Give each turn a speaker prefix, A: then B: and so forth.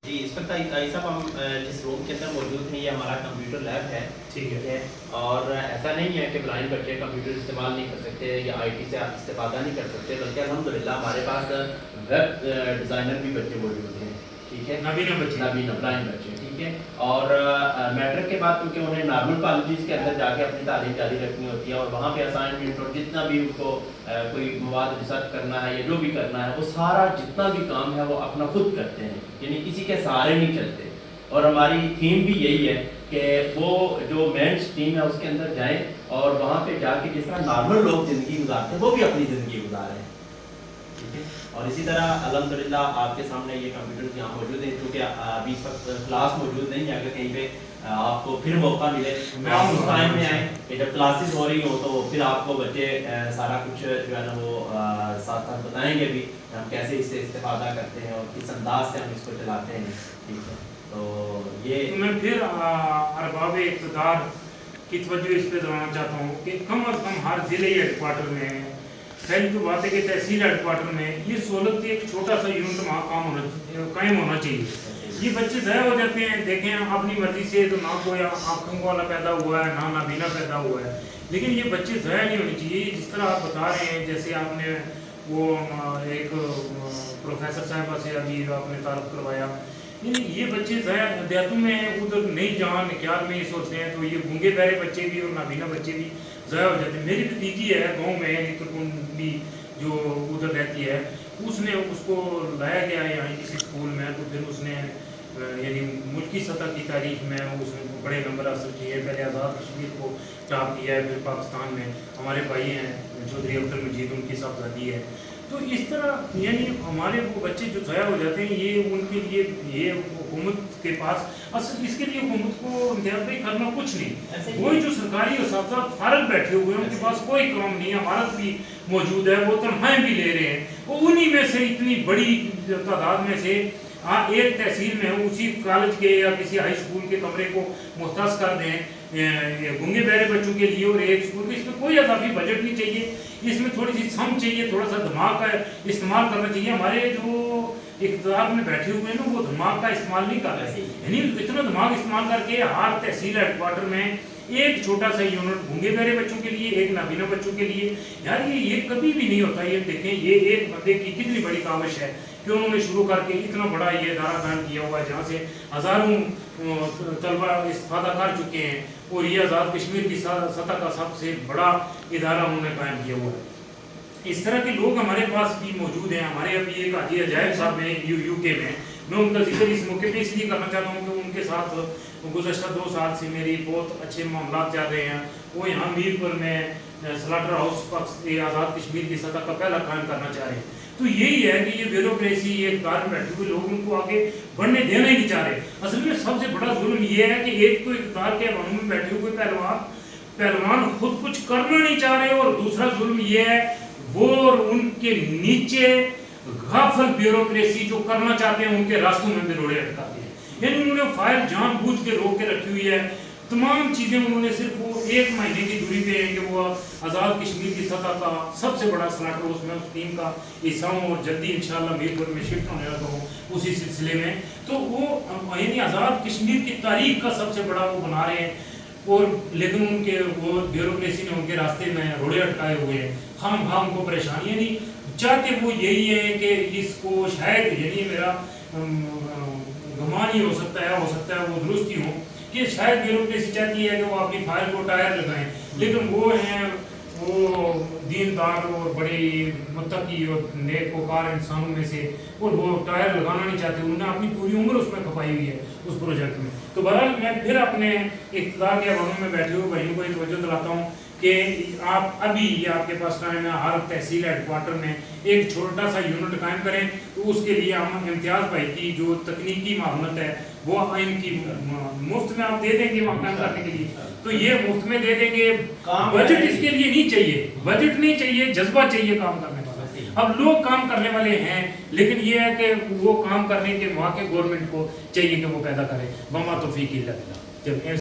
A: जी, इस वक्त साहब हम जिस रूम के अंदर मौजूद हैं ये हमारा कंप्यूटर लैब है।
B: ठीक है।
A: और ऐसा नहीं है कि ब्लाइंड बच्चे कंप्यूटर इस्तेमाल नहीं कर सकते या आईटी से इस्तेफादा नहीं कर सकते, बल्कि अल्हम्दुलिल्लाह हमारे पास वेब डिज़ाइनर भी बच्चे मौजूद हैं। ठीक है, नाबीना ब्लाइंड बच्चे। ठीक है, और मैट्रिक के बाद क्योंकि उन्हें नॉर्मल कॉलेजेस के अंदर जाके अपनी तालीम जारी रखनी होती है और वहाँ पे असाइनमेंट और जितना भी उनको कोई मवाद रिसर्च करना है या जो भी करना है वो सारा जितना भी काम है वो अपना खुद करते हैं, यानी किसी के सहारे नहीं चलते। और हमारी थीम भी यही है कि वो जो मेन स्ट्रीम है उसके अंदर जाएं और वहाँ पे जाके जिस तरह नॉर्मल लोग ज़िंदगी गुजारते हैं वो भी अपनी ज़िंदगी गुजारें। ठीक है, और इसी तरह अल्हम्दुलिल्लाह आपके सामने ये कंप्यूटर यहाँ मौजूद है, क्योंकि अभी इस वक्त क्लास मौजूद नहीं है। अगर कहीं पे आपको फिर मौका मिले आप उस टाइम में आए कि जब क्लासेस हो रही हो तो फिर आपको बच्चे सारा कुछ जो है ना वो साथ साथ बताएंगे भी हम कैसे इससे इस्तेफादा करते हैं और किस अंदाज से हम इसको चलाते हैं। ठीक है, तो ये
B: तो मैं फिर अरबाब इक़्तिदार की तवज्जो इस पे दिलाना चाहता हूँ कि कम अज़ कम हर ज़िले हेडक्वार्टर में, पहली तो बात है कि तहसील हेडक्वार्टर में ये सहूलत एक छोटा सा यूनिट वहाँ कायम होना चाहिए। ये बच्चे ज़ाया हो जाते हैं, देखें अपनी मर्जी से, तो ना कोई आँखों वाला पैदा हुआ है ना नाबीना पैदा हुआ है, लेकिन ये बच्चे ज़ाया नहीं होने चाहिए। जिस तरह आप बता रहे हैं, जैसे आपने वो एक प्रोफेसर साहबा से अभी आपने तारुफ करवाया, ये बच्चे ज़ाया देहातों में उधर नहीं जान ख्याल में ये सोचते हैं, तो ये गूंगे बहरे बच्चे भी और नाबीना बच्चे भी ज़ाया हो जाते हैं। मेरी भतीजी है गाँव में नित्रकुंडी जो उधर रहती है, उसने उसको लाया गया है यहाँ किसी स्कूल में, तो फिर उसने यानी मुल्की सतह की तारीख में उसने बड़े नंबर हासिल किए। पहले आज़ाद कश्मीर को टॉप किया है, फिर पाकिस्तान में हमारे भाई हैं चौधरी अब्दुल मजीद, उनकी साहबजादी है। तो इस तरह यानी हमारे वो बच्चे जो ज़ाया हो जाते हैं, ये उनके लिए ये हुकूमत के पास असल इसके लिए हुकूमत को इंतजाम करना कुछ नहीं। वही जो सरकारी असातिज़ा फारग बैठे हुए हैं उनके पास कोई काम नहीं है, भारत भी मौजूद है, वो तनख्वाहें भी ले रहे हैं, वो उन्हीं में से इतनी बड़ी तादाद में से एक तहसील में उसी कॉलेज के या किसी हाई स्कूल के कमरे को मुख्तस कर दें गूंगे बहरे बच्चों के लिए और एक स्कूल के, इसमें कोई अजाफी बजट नहीं चाहिए, इसमें थोड़ी सी समझ चाहिए, थोड़ा सा दिमाग का इस्तेमाल करना चाहिए। हमारे जो इक़्तिदार में बैठे हुए हैं ना वो दिमाग का इस्तेमाल नहीं कर रहे, यानी इतना दिमाग इस्तेमाल करके हर तहसील हेडक्वार्टर में एक छोटा सा यूनिट गूंगे बहरे बच्चों के लिए, एक नाबीना बच्चों के लिए। यार ये कभी भी नहीं होता। ये देखें, ये एक बंदे की कितनी बड़ी काविश है कि उन्होंने शुरू करके इतना बड़ा ये इदारा कायम किया हुआ है जहाँ से हज़ारों तलबा इस्तेफादा कर चुके हैं, और ये आज़ाद कश्मीर की सतह का सबसे बड़ा इदारा उन्होंने कायम किया हुआ है। इस तरह के लोग हमारे पास भी मौजूद हैं। हमारे अभी एक हाजी अजायब साहब हैं यूके में, मैं उनका जिक्र इस मौके पे इसलिए करना चाहता हूँ कि उनके साथ गुज़श्ता 2 साल से मेरी बहुत अच्छे मामला चल रहे हैं। वो यहाँ मीरपुर में स्लाटर हाउस आज़ाद कश्मीर की सतह का पहला कायम करना चाह रहे हैं। तो यही है कि ये ब्यूरोक्रेसी, ये इक़्तिदार में बैठे हुए लोग उनको आगे बढ़ने देना ही नहीं चाह रहे। असल में सबसे बड़ा जुल्म ये है कि एक तो इक़्तिदार के अवाम में बैठे हुए पहलवान खुद कुछ करना नहीं चाह रहे, और दूसरा जुल्म ये है वो उनके नीचे गाफिल ब्यूरोक्रेसी जो करना चाहते हैं उनके रास्तों में भी रोड़े अटकाते हैं। यानी उन्होंने फाइल जानबूझ के रोक के रखी हुई है, तमाम चीज़ें उन्होंने सिर्फ वो 1 महीने की दूरी पे है कि वो आज़ाद कश्मीर की सतह का सबसे बड़ा स्लाटर उसमें उस टीम का हिस्सा हूँ और जल्दी इंशाल्लाह मीरपुर में शिफ्ट होने लगा हूँ उसी सिलसिले में। तो वो यानी आज़ाद कश्मीर की तारीख का सबसे बड़ा वो बना रहे हैं, और लेकिन उनके वो ब्यूरोक्रेसी ने उनके रास्ते में रोड़े अटकाए हुए हैं, हम उनको परेशानी नहीं चाहते। वो यही है कि इसको शायद यानी मेरा गुमान ही हो सकता है वो दुरुस्ती हो कि शायद ब्यूरोक्रेसी चाहती है कि वो अपनी फाइल को टायर लगाएं, लेकिन वो हैं वो दीनदार और बड़ी मुत्तकी और नेकोकार इंसानों में से, और वो टायर लगाना नहीं चाहते। उन्होंने अपनी पूरी उम्र उसमें खपाई हुई है उस प्रोजेक्ट में। तो बहरहाल मैं फिर अपने इक़्तिदार के अवाम में बैठे हुए भाइयों को एक तवज्जो दिलाता हूँ कि आप अभी ये आपके पास टाइम है, हर तहसील हेडक्वार्टर में एक छोटा सा यूनिट कायम करें। तो उसके लिए हम इम्तियाज़ भाई की जो तकनीकी मालूमात है वो इनकी मुफ्त में आप दे देंगे वहाँ काम करने के लिए, तो ये मुफ्त में दे देंगे। बजट इसके लिए नहीं चाहिए, बजट नहीं चाहिए, जज्बा चाहिए काम करने वाला। अब लोग काम करने वाले हैं, लेकिन ये है कि वो काम करने के मौके गवर्नमेंट को चाहिए कि वो पैदा करे। वमा तौफीक इल्ला बिल्लाह।